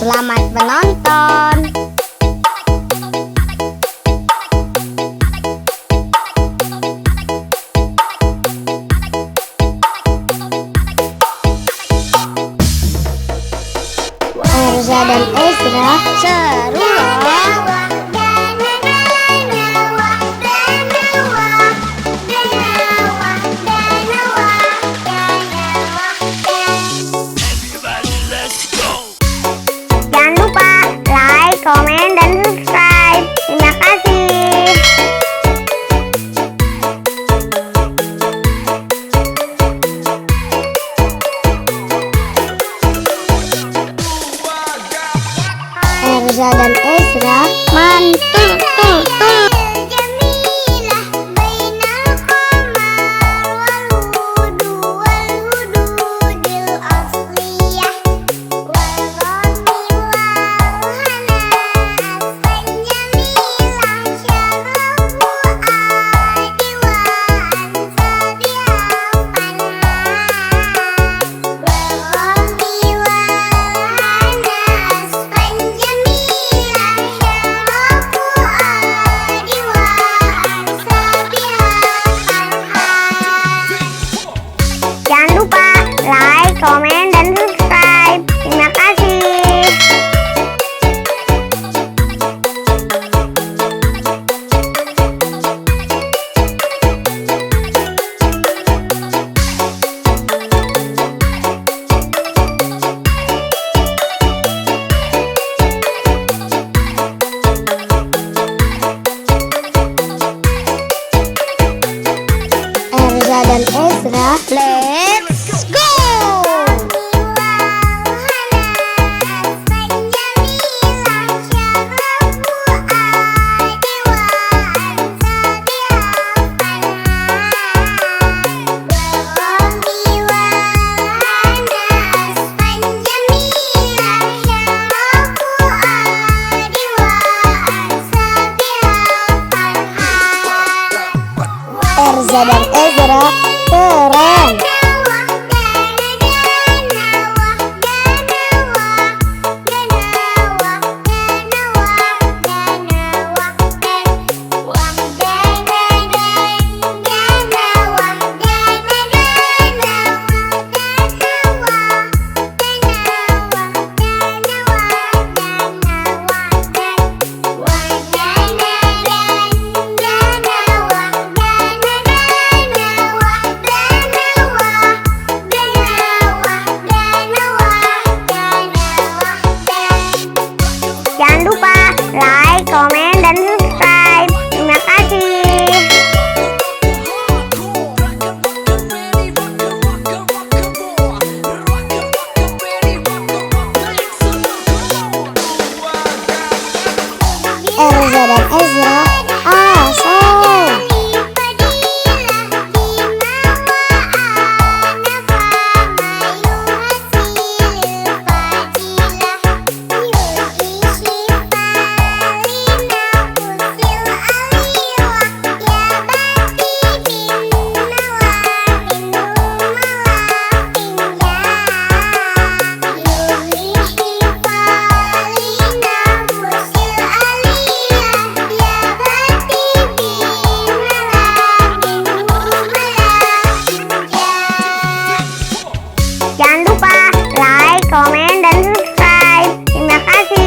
Selamat menonton. Erza dan Ezra seru loh. Jangan lupa like, komen, dan subscribe. Terima kasih. Erza dan Ezra mantul tul tul. Jangan lupa like, komen, dan subscribe. Terima kasih. Erza dan Ezra, let's go! Erza dan Ezra keren. Jangan lupa like, komen, dan subscribe. Terima kasih. Erza dan Ezra asal. Jangan lupa like, komen, dan subscribe. Terima kasih.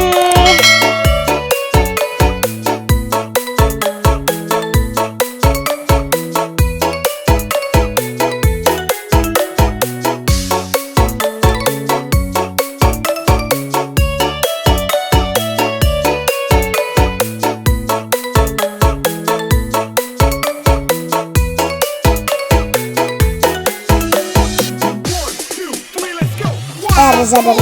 Erza dan